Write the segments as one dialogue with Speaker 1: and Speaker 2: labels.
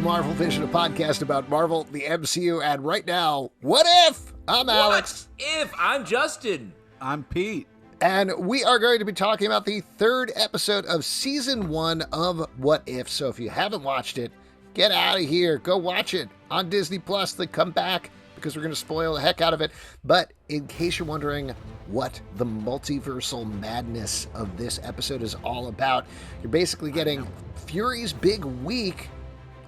Speaker 1: to Marvel Vision, a podcast about Marvel, the MCU, and right now, What If? I'm Alex.
Speaker 2: What if? I'm Justin.
Speaker 3: I'm Pete.
Speaker 1: And we are going to be talking about the third episode of Season 1 of What If. So if you haven't watched it, get out of here. Go watch it on Disney+. Then come back because we're going to spoil the heck out of it. But in case you're wondering what the multiversal madness of this episode is all about, you're basically getting Fury's Big Week,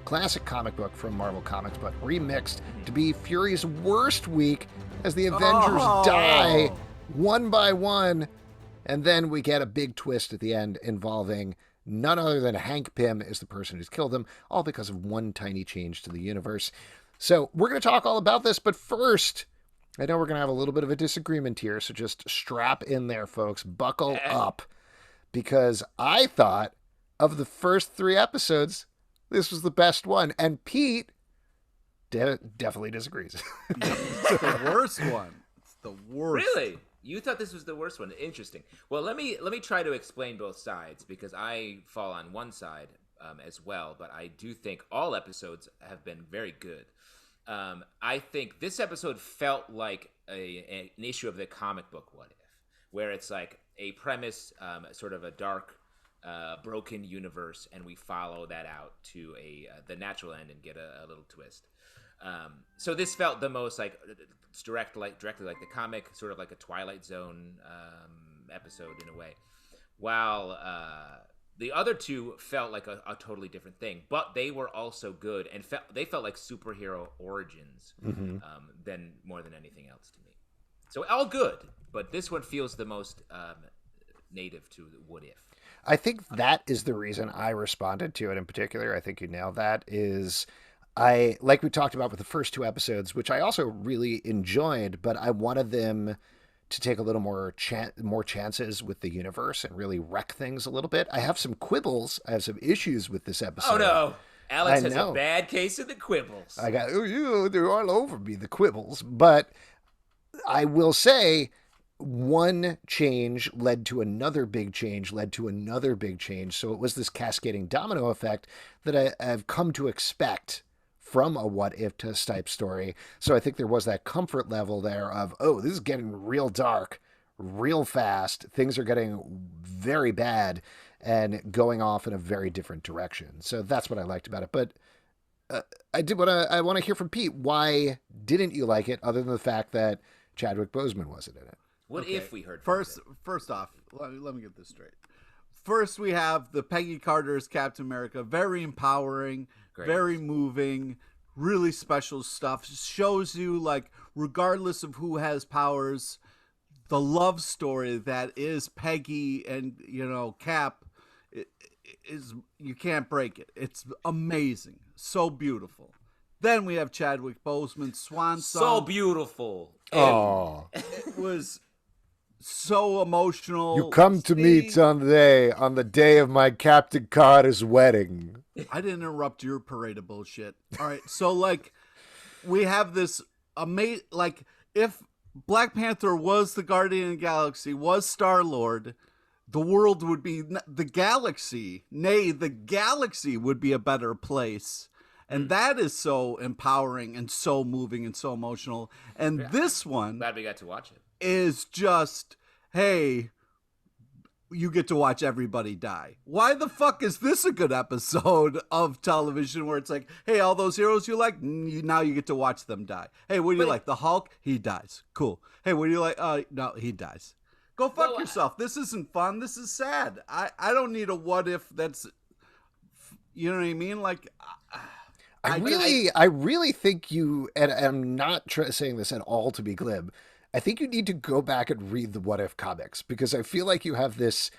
Speaker 1: classic comic book from Marvel Comics, but remixed to be Fury's worst week as the Avengers die one by one. And then we get a big twist at the end involving none other than Hank Pym is the person who's killed him, all because of one tiny change to the universe. So we're going to talk all about this, but first, I know we're going to have a little bit of a disagreement here, so just strap in there, folks. Buckle up, because I thought of the first three episodes, this was the best one, and Pete definitely disagrees.
Speaker 3: It's the worst one. It's the worst.
Speaker 2: Really? You thought this was the worst one? Interesting. Well, let me try to explain both sides, because I fall on one side as well, but I do think all episodes have been very good. I think this episode felt like an issue of the comic book What If, where it's like a premise, sort of a dark, broken universe, and we follow that out to the natural end and get a little twist. So this felt the most like directly like the comic, sort of like a Twilight Zone episode in a way, while the other two felt like a totally different thing, but they were also good and they felt like superhero origins than more than anything else to me. So all good, but this one feels the most native to What If.
Speaker 1: I think that is the reason I responded to it in particular. I think you nailed that. Like we talked about with the first two episodes, which I also really enjoyed, but I wanted them to take a little more chances with the universe and really wreck things a little bit. I have some quibbles. I have some issues with this episode.
Speaker 2: Oh no, Alex has a bad case of the quibbles.
Speaker 1: I got, they're all over me, the quibbles. But I will say one change led to another big change, led to another big change. So it was this cascading domino effect that I've come to expect from a What If type story. So I think there was that comfort level there of, oh, this is getting real dark, real fast. Things are getting very bad and going off in a very different direction. So that's what I liked about it. But I want to hear from Pete. Why didn't you like it, other than the fact that Chadwick Boseman wasn't in it?
Speaker 2: What if we heard
Speaker 3: First off, let me get this straight. First, we have the Peggy Carter's Captain America. Very empowering, very moving, really special stuff. Shows you, like, regardless of who has powers, the love story that is Peggy and, Cap is, you can't break it. It's amazing. So beautiful. Then we have Chadwick Boseman's Swan Song.
Speaker 2: So beautiful.
Speaker 1: Oh.
Speaker 3: It was so emotional.
Speaker 1: You come to me today on the day of my Captain Carter's wedding.
Speaker 3: I didn't interrupt your parade of bullshit. All right, so like we have this amazing, like if Black Panther was the Guardian of the Galaxy, was Star-Lord, the world would be the galaxy would be a better place. And that is so empowering and so moving and so emotional. And this one,
Speaker 2: glad we got to watch it,
Speaker 3: is just, hey, you get to watch everybody die. Why the fuck is this a good episode of television where it's like, hey, all those heroes you like, now you get to watch them die. Hey, what do you like? The Hulk? He dies. Cool. Hey, what do you like? No, he dies. Go fuck yourself. This isn't fun. This is sad. I don't need a what if that's, you know what I mean? Like,
Speaker 1: I really think you, and I'm not saying this at all to be glib, I think you need to go back and read the What If comics, because I feel like you have this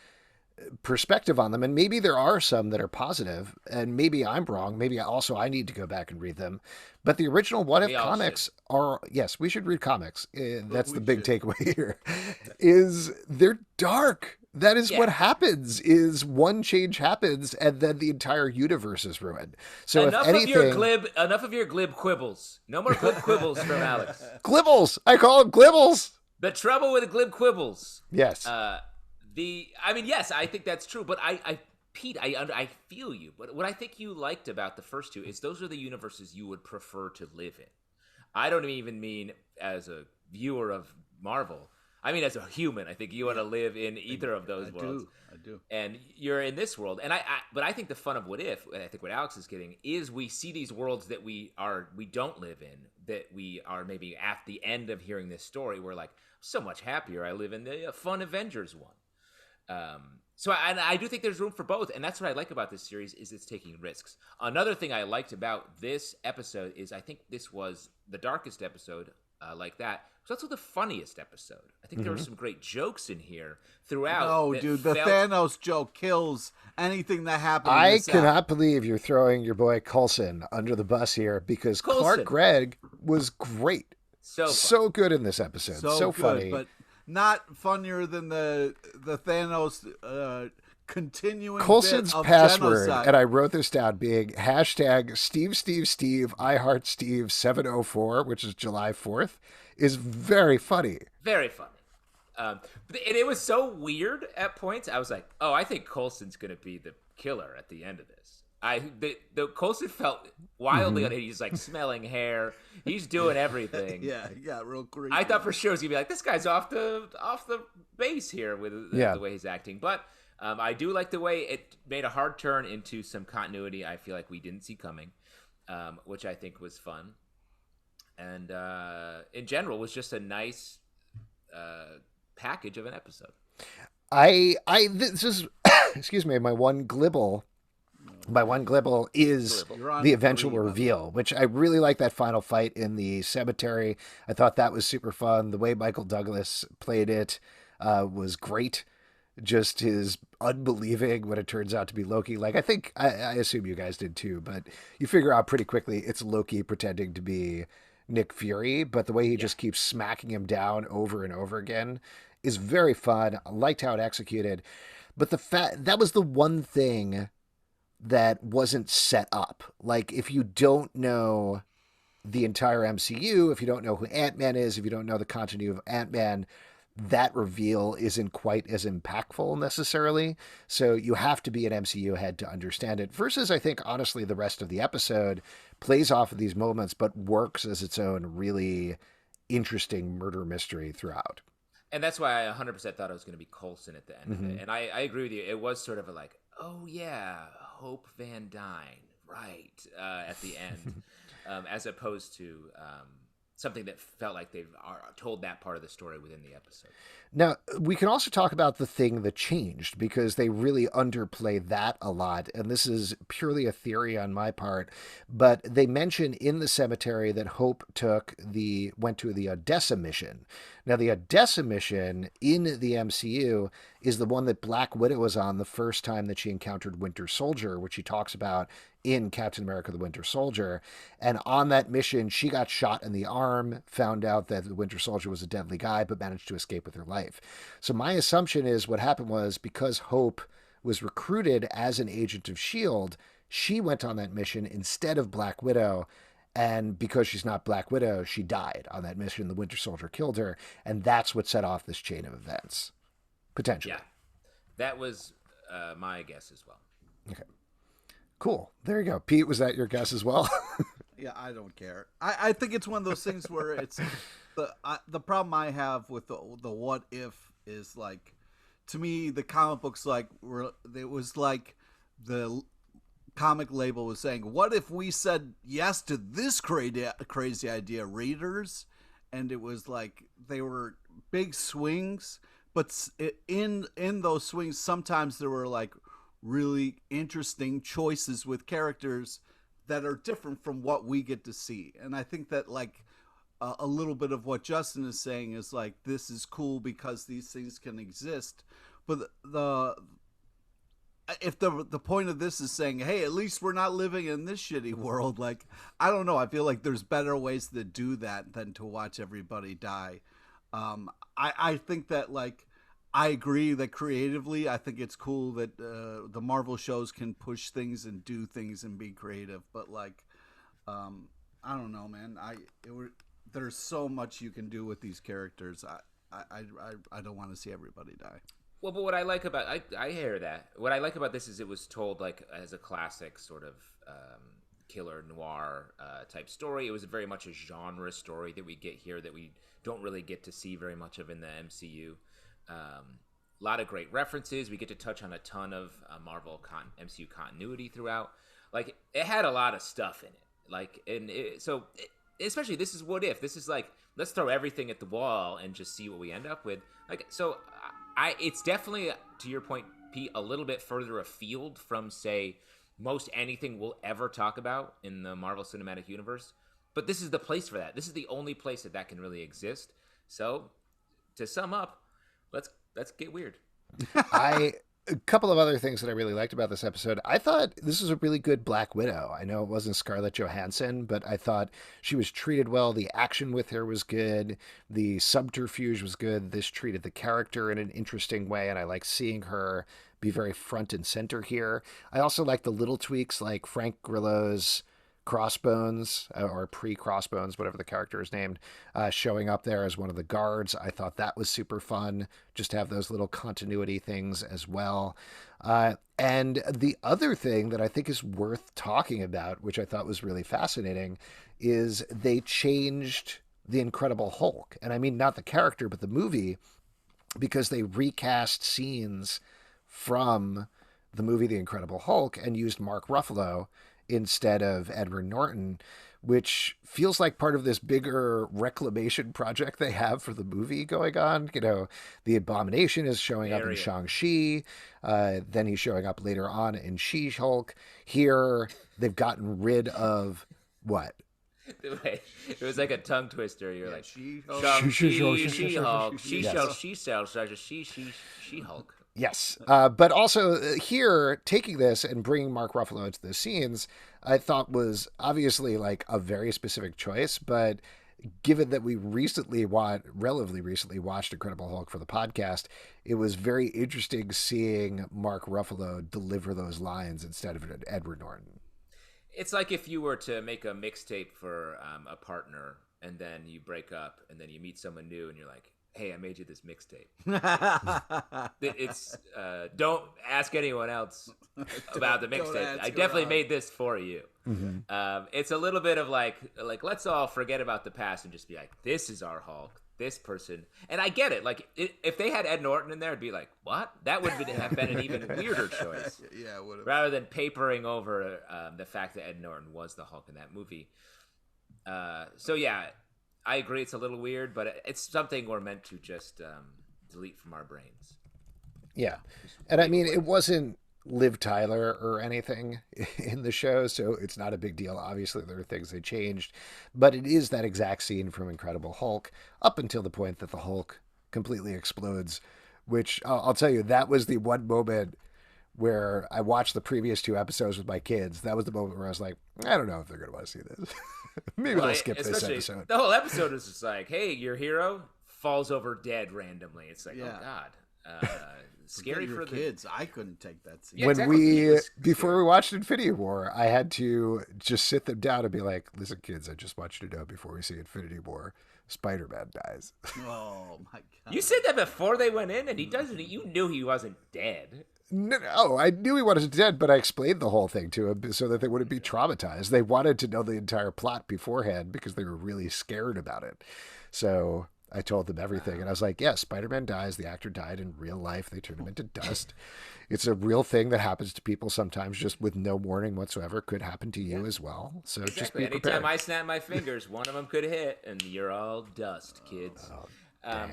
Speaker 1: perspective on them, and maybe there are some that are positive, and maybe I'm wrong. Maybe I need to go back and read them. But the original What If comics are, yes, we should read comics. That's the big takeaway here, is they're dark. That is what happens, is one change happens and then the entire universe is ruined. So
Speaker 2: enough of your glib quibbles. No more glib quibbles from Alex.
Speaker 1: Glibbles! I call them glibbles!
Speaker 2: The trouble with glib quibbles.
Speaker 1: Yes.
Speaker 2: Yes, I think that's true, but Pete, I feel you, but what I think you liked about the first two is those are the universes you would prefer to live in. I don't even mean as a viewer of Marvel. I mean as a human. I think you want to live in either of those worlds.
Speaker 3: I do.
Speaker 2: And you're in this world, and but I think the fun of What If, and I think what Alex is getting, is we see these worlds that we don't live in, that we are maybe at the end of hearing this story. We're like, so much happier. I live in the fun Avengers one. So I do think there's room for both, and that's what I like about this series is it's taking risks. Another thing I liked about this episode is I think this was the darkest episode like that. So that's the funniest episode. I think there were some great jokes in here throughout.
Speaker 3: No, dude, the Thanos joke kills anything that happened.
Speaker 1: I cannot believe you're throwing your boy Coulson under the bus here because Clark Gregg was great. So good in this episode. So good, funny.
Speaker 3: But not funnier than the Thanos continuing
Speaker 1: Coulson's
Speaker 3: bit of
Speaker 1: password,
Speaker 3: genocide.
Speaker 1: and I wrote this down being hashtag Steve I Heart Steve 704, which is July 4th, is very funny.
Speaker 2: Very funny. And it was so weird at points. I was like, oh, I think Coulson's going to be the killer at the end of this. The Coulson felt wildly on it. He's like smelling hair. He's doing everything.
Speaker 3: yeah, real creepy.
Speaker 2: I thought for sure he was gonna be like, this guy's off the base here with the way he's acting. But I do like the way it made a hard turn into some continuity I feel like we didn't see coming, which I think was fun. And in general was just a nice package of an episode.
Speaker 1: This is excuse me, my one glibble is the eventual reveal, which I really like. That final fight in the cemetery, I thought that was super fun. The way Michael Douglas played it was great. Just his unbelieving when it turns out to be Loki. Like, I assume you guys did too, but you figure out pretty quickly it's Loki pretending to be Nick Fury, but the way he just keeps smacking him down over and over again is very fun. I liked how it executed, but that was the one thing that wasn't set up. Like, if you don't know the entire MCU, if you don't know who Ant-Man is, if you don't know the continuity of Ant-Man, that reveal isn't quite as impactful necessarily. So you have to be an MCU head to understand it. Versus, I think, honestly, the rest of the episode plays off of these moments, but works as its own really interesting murder mystery throughout.
Speaker 2: And that's why I 100% thought it was going to be Coulson at the end of it. And I agree with you. It was sort of like, oh yeah, Hope Van Dyne, right, at the end, as opposed to something that felt like they've told that part of the story within the episode.
Speaker 1: Now, we can also talk about the thing that changed, because they really underplay that a lot. And this is purely a theory on my part, but they mention in the cemetery that Hope went to the Odessa mission. Now, the Odessa mission in the MCU is the one that Black Widow was on the first time that she encountered Winter Soldier, which she talks about in Captain America the Winter Soldier. And on that mission, she got shot in the arm, found out that the Winter Soldier was a deadly guy, but managed to escape with her life. So my assumption is what happened was, because Hope was recruited as an agent of S.H.I.E.L.D., she went on that mission instead of Black Widow. And because she's not Black Widow, she died on that mission. The Winter Soldier killed her. And that's what set off this chain of events. Potentially.
Speaker 2: Yeah. That was my guess as well.
Speaker 1: Okay. Cool. There you go. Pete, was that your guess as well?
Speaker 3: Yeah, I don't care. I think it's one of those things where it's the problem I have with the what if is, like, to me, the comic books, like, it was like the comic label was saying, what if we said yes to this crazy idea, readers? And it was like they were big swings, but in those swings, sometimes there were, like, really interesting choices with characters that are different from what we get to see. And I think that, like, a little bit of what Justin is saying is, like, this is cool because these things can exist. But if the point of this is saying, hey, at least we're not living in this shitty world, like, I don't know. I feel like there's better ways to do that than to watch everybody die. I think that, like, I agree that creatively, I think it's cool that the Marvel shows can push things and do things and be creative. But, like, I don't know, man. There's so much you can do with these characters. I don't want to see everybody die.
Speaker 2: Well, but what I like about I hear that. What I like about this is it was told like as a classic sort of killer noir type story. It was very much a genre story that we get here that we don't really get to see very much of in the MCU. A lot of great references. We get to touch on a ton of MCU continuity throughout. Like it had a lot of stuff in it. Like especially this is What If. This is like let's throw everything at the wall and just see what we end up with. Like so. It's definitely, to your point, Pete, a little bit further afield from, say, most anything we'll ever talk about in the Marvel Cinematic Universe. But this is the place for that. This is the only place that can really exist. So, to sum up, let's get weird.
Speaker 1: A couple of other things that I really liked about this episode. I thought this was a really good Black Widow. I know it wasn't Scarlett Johansson, but I thought she was treated well. The action with her was good. The subterfuge was good. This treated the character in an interesting way, and I like seeing her be very front and center here. I also like the little tweaks, like Frank Grillo's Crossbones, or pre-Crossbones, whatever the character is named, showing up there as one of the guards. I thought that was super fun, just to have those little continuity things as well. And the other thing that I think is worth talking about, which I thought was really fascinating, is they changed the Incredible Hulk. And I mean, not the character, but the movie, because they recast scenes from the movie The Incredible Hulk and used Mark Ruffalo instead of Edward Norton, which feels like part of this bigger reclamation project they have for the movie going on. You know, the Abomination is showing up in Shang-Chi. Then he's showing up later on in She-Hulk. Here, they've gotten rid of what?
Speaker 2: It was like a tongue twister. You're like,
Speaker 3: She-Hulk.
Speaker 2: She-Hulk. She-Hulk.
Speaker 1: Yes. But also here, taking this and bringing Mark Ruffalo into the scenes, I thought was obviously like a very specific choice. But given that we relatively recently watched Incredible Hulk for the podcast, it was very interesting seeing Mark Ruffalo deliver those lines instead of Edward Norton.
Speaker 2: It's like if you were to make a mixtape for a partner and then you break up and then you meet someone new and you're like, hey, I made you this mixtape. It's don't ask anyone else about the mixtape. I definitely made this for you.
Speaker 1: Mm-hmm.
Speaker 2: It's a little bit of like let's all forget about the past and just be like, this is our Hulk, this person. And I get it. Like if they had Ed Norton in there, it'd be like, what? That would have been an even weirder choice.
Speaker 3: Yeah, it would have.
Speaker 2: Rather than papering over the fact that Ed Norton was the Hulk in that movie. So yeah. I agree it's a little weird, but it's something we're meant to just delete from our brains.
Speaker 1: Yeah. And I mean, it wasn't Liv Tyler or anything in the show, so it's not a big deal. Obviously, there are things they changed, but it is that exact scene from Incredible Hulk up until the point that the Hulk completely explodes, which I'll tell you, that was the one moment where I watched the previous two episodes with my kids. That was the moment where I was like, I don't know if they're going to want to see this. Maybe they'll skip this episode.
Speaker 2: The whole episode is just like, hey, your hero falls over dead randomly. It's like, oh God. Scary for the
Speaker 3: kids. I couldn't take that scene.
Speaker 1: When before we watched Infinity War, I had to just sit them down and be like, listen, kids, I just want you to know before we see Infinity War, Spider-Man dies.
Speaker 3: Oh my God.
Speaker 2: You said that before they went in and he doesn't. You knew he wasn't dead.
Speaker 1: No, I knew he wasn't dead, but I explained the whole thing to him so that they wouldn't be traumatized. They wanted to know the entire plot beforehand because they were really scared about it. So I told them everything. And I was like, yeah, Spider-Man dies. The actor died in real life. They turned him into dust. It's a real thing that happens to people sometimes just with no warning whatsoever. Could happen to you as well. So
Speaker 2: exactly.
Speaker 1: Just be prepared.
Speaker 2: Anytime I snap my fingers, one of them could hit and you're all dust, kids.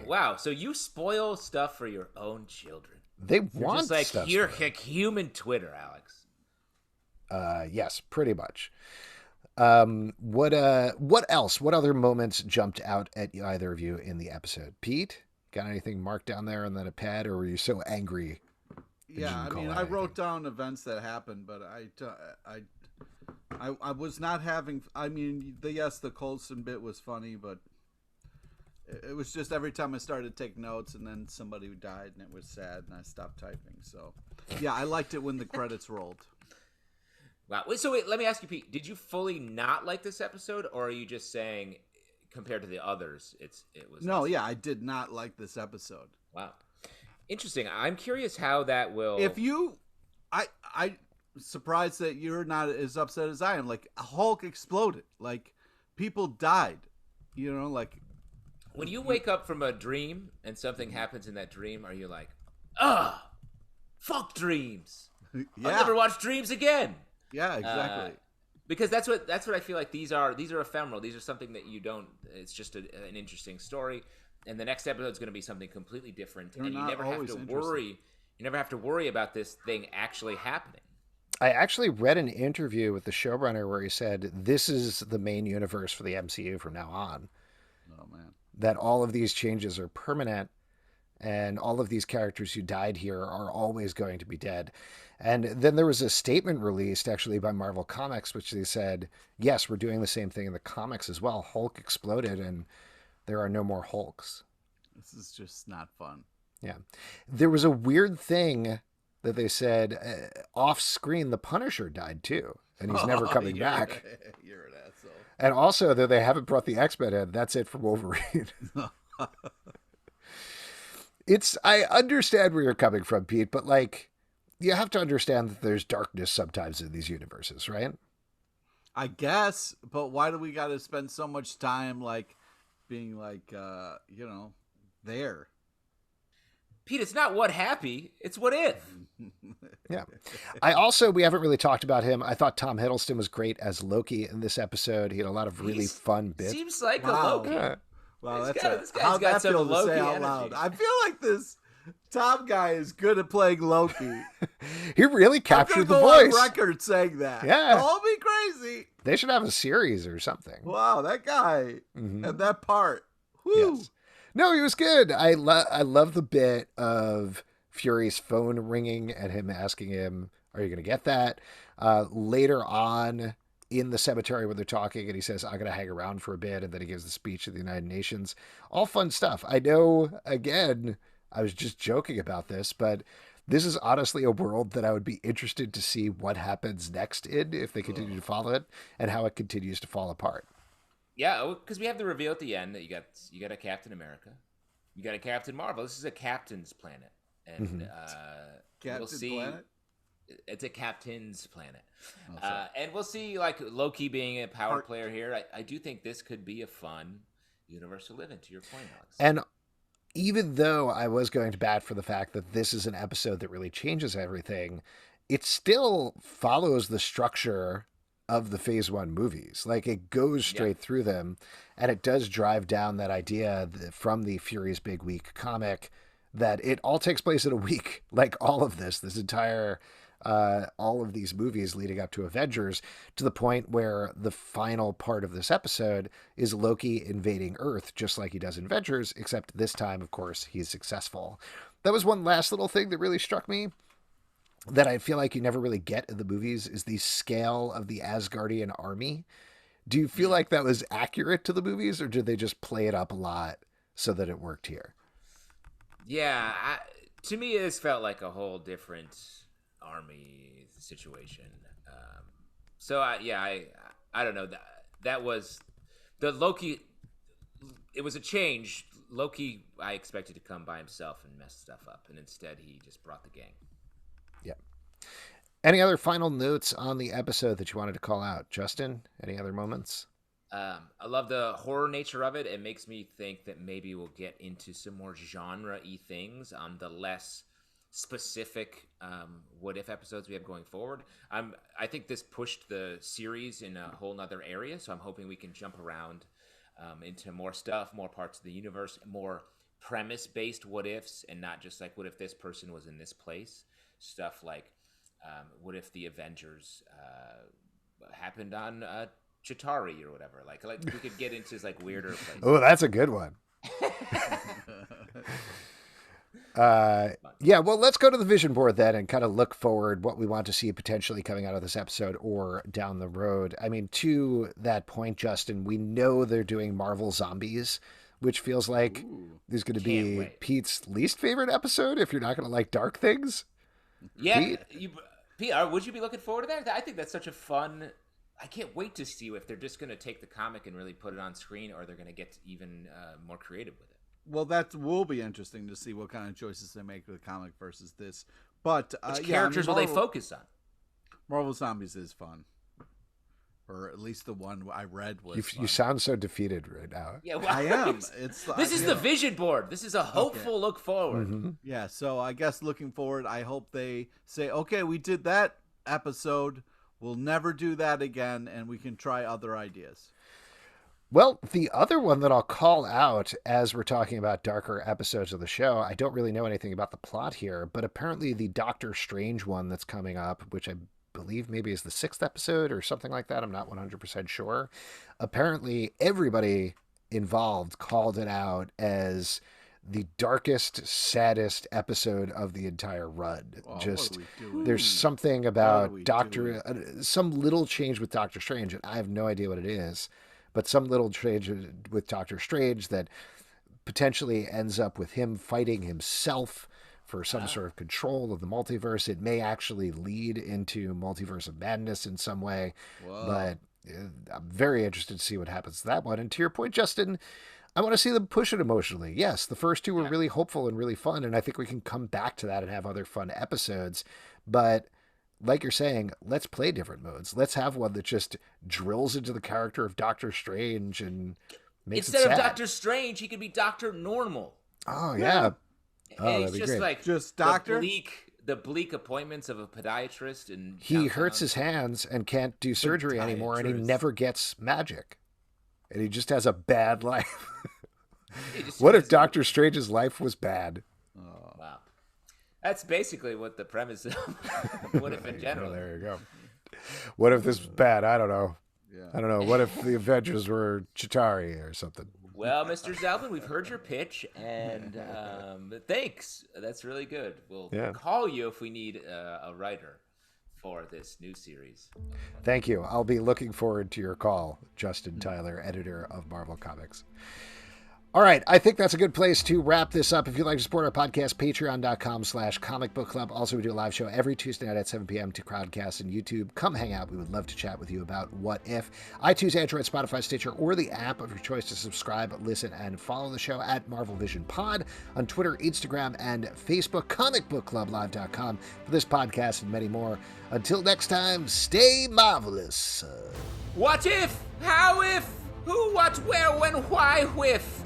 Speaker 2: Wow. So you spoil stuff for your own children.
Speaker 1: They want
Speaker 2: just like
Speaker 1: stuff.
Speaker 2: You're like human Twitter, Alex.
Speaker 1: Yes, pretty much. What else? What other moments jumped out at either of you in the episode? Pete, got anything marked down there on that pad, or were you so angry?
Speaker 3: Yeah, I mean, I wrote down events that happened, but I was not having. I mean, the Coulson bit was funny, but it was just every time I started to take notes, and then somebody died, and it was sad, and I stopped typing. So, yeah, I liked it when the credits rolled.
Speaker 2: Wow. So wait, let me ask you, Pete. Did you fully not like this episode, or are you just saying, compared to the others, it was?
Speaker 3: No, yeah, I did not like this episode.
Speaker 2: Wow. Interesting. I'm curious how that will.
Speaker 3: If you, I surprised that you're not as upset as I am. Like Hulk exploded, like people died. You know, like
Speaker 2: when you wake up from a dream and something happens in that dream, are you like, ah, fuck dreams?
Speaker 3: yeah,
Speaker 2: I'll never watch dreams again.
Speaker 3: yeah, exactly.
Speaker 2: Because that's what I feel like these are ephemeral. These are something that you don't. It's just an interesting story, and the next episode is going to be something completely different, and you never have to worry. You never have to worry about this thing actually happening.
Speaker 1: I actually read an interview with the showrunner where he said this is the main universe for the MCU from now on.
Speaker 3: Oh man,
Speaker 1: that all of these changes are permanent, and all of these characters who died here are always going to be dead. And then there was a statement released actually by Marvel Comics, which they said, yes, we're doing the same thing in the comics as well. Hulk exploded and there are no more Hulks.
Speaker 3: this is just not fun.
Speaker 1: Yeah. There was a weird thing that they said off screen, the Punisher died too, and he's never coming back.
Speaker 3: You're an asshole.
Speaker 1: And also, though they haven't brought the X-Men in, that's it for Wolverine. I understand where you're coming from, Pete, but like, you have to understand that there's darkness sometimes in these universes, right?
Speaker 3: I guess, but why do we got to spend so much time like being like, there?
Speaker 2: Pete, it's not what happy, it's what if.
Speaker 1: Yeah. We haven't really talked about him. I thought Tom Hiddleston was great as Loki in this episode. He had a lot of really fun bits.
Speaker 2: Seems like a Loki.
Speaker 1: Yeah.
Speaker 3: Wow,
Speaker 2: this
Speaker 3: that's
Speaker 2: guy's
Speaker 3: how'd
Speaker 2: got
Speaker 3: that
Speaker 2: some
Speaker 3: feel to
Speaker 2: Loki
Speaker 3: say out
Speaker 2: energy.
Speaker 3: loud? I feel like this Tom guy is good at playing Loki.
Speaker 1: He really captured the
Speaker 3: I'm gonna
Speaker 1: voice.
Speaker 3: go on record saying that.
Speaker 1: Yeah.
Speaker 3: Call me crazy.
Speaker 1: They should have a series or something.
Speaker 3: Wow, that guy and that part. Whew.
Speaker 1: Yes. No, he was good. I love the bit of Fury's phone ringing and him asking him, are you going to get that? Later on in the cemetery when they're talking and he says, I'm going to hang around for a bit. And then he gives the speech at the United Nations. All fun stuff. I know, again, I was just joking about this, but this is honestly a world that I would be interested to see what happens next in if they continue to follow it and how it continues to fall apart.
Speaker 2: Yeah, because we have the reveal at the end that you got a Captain America. You got a Captain Marvel. This is a captain's planet. And we'll see.
Speaker 3: Planet?
Speaker 2: It's a captain's planet. And we'll see, like, Loki being a power player here. I do think this could be a fun universe to live in, to your point, Alex.
Speaker 1: And even though I was going to bat for the fact that this is an episode that really changes everything, it still follows the structure of the Phase 1 movies. Like, it goes straight through them, and it does drive down that idea from the Fury's Big Week comic that it all takes place in a week, like all of this entire, all of these movies leading up to Avengers, to the point where the final part of this episode is Loki invading Earth, just like he does in Avengers, except this time, of course, he's successful. That was one last little thing that really struck me that I feel like you never really get in the movies, is the scale of the Asgardian army. Do you feel like that was accurate to the movies, or did they just play it up a lot so that it worked here?
Speaker 2: Yeah, to me, this felt like a whole different army situation. I don't know. That was the Loki. It was a change. Loki, I expected to come by himself and mess stuff up, and instead he just brought the gang.
Speaker 1: Yeah. Any other final notes on the episode that you wanted to call out, Justin? Any other moments?
Speaker 2: I love the horror nature of it. It makes me think that maybe we'll get into some more genre-y things on the less specific what if episodes we have going forward. I think this pushed the series in a whole nother area, so I'm hoping we can jump around into more stuff, more parts of the universe, more premise-based what ifs, and not just like what if this person was in this place. Stuff like what if the Avengers happened on Chitauri or whatever. Like we could get into like weirder places.
Speaker 1: Oh, that's a good one. Yeah, well, let's go to the vision board then and kind of look forward what we want to see potentially coming out of this episode or down the road. I mean, to that point, Justin, we know they're doing Marvel Zombies, which feels like there's going to be Pete's least favorite episode if you're not going to like dark things.
Speaker 2: Yeah, Pete, would you be looking forward to that? I think that's such a fun... I can't wait to see if they're just going to take the comic and really put it on screen, or they're going to get even more creative with it.
Speaker 3: Well, that will be interesting to see what kind of choices they make with the comic versus this. But
Speaker 2: which characters will they focus on?
Speaker 3: Marvel Zombies is fun. Or at least the one I read was fun.
Speaker 1: You sound so defeated right now.
Speaker 2: Yeah, well,
Speaker 3: I am.
Speaker 2: This is the vision board. This is a hopeful look forward.
Speaker 1: Mm-hmm.
Speaker 3: Yeah, so I guess looking forward, I hope they say, okay, we did that episode. We'll never do that again, and we can try other ideas.
Speaker 1: Well, the other one that I'll call out as we're talking about darker episodes of the show, I don't really know anything about the plot here, but apparently the Doctor Strange one that's coming up, which I believe maybe is the 6th episode or something like that. I'm not 100% sure. Apparently, everybody involved called it out as the darkest, saddest episode of the entire run. Just there's something about some little change with Doctor Strange, and I have no idea what it is, but some little change with Doctor Strange that potentially ends up with him fighting himself for some sort of control of the multiverse. It may actually lead into Multiverse of Madness in some way. Whoa. But I'm very interested to see what happens to that one. And to your point, Justin, I want to see them push it emotionally. Yes, the first two were really hopeful and really fun, and I think we can come back to that and have other fun episodes. But like you're saying, let's play different modes. Let's have one that just drills into the character of Doctor Strange and makes it sad.
Speaker 2: Instead of Doctor Strange, he could be Doctor Normal.
Speaker 1: Oh, yeah.
Speaker 2: And it's just
Speaker 1: great.
Speaker 3: Just doctor?
Speaker 2: The bleak appointments of a podiatrist. And
Speaker 1: he hurts his hands and can't do surgery anymore, and he never gets magic. And he just has a bad life. What if Doctor Strange's life was bad?
Speaker 2: Oh. Wow. That's basically what the premise of What If in general.
Speaker 1: There you go. What if this was bad? I don't know. Yeah. I don't know. What if the Avengers were Chitauri or something?
Speaker 2: Well, Mr. Zalvin, we've heard your pitch, and thanks. That's really good. We'll call you if we need a writer for this new series.
Speaker 1: Thank you. I'll be looking forward to your call, Justin Tyler, editor of Marvel Comics. All right, I think that's a good place to wrap this up. If you'd like to support our podcast, patreon.com/Comic Book Club. Also, we do a live show every Tuesday night at 7 p.m. to Crowdcast and YouTube. Come hang out. We would love to chat with you about What If. iTunes, Android, Spotify, Stitcher, or the app of your choice to subscribe, listen, and follow the show at Marvel Vision Pod on Twitter, Instagram, and Facebook. ComicBookClubLive.com for this podcast and many more. Until next time, stay marvelous.
Speaker 2: What if? How if? Who, what, where, when, why, whiff?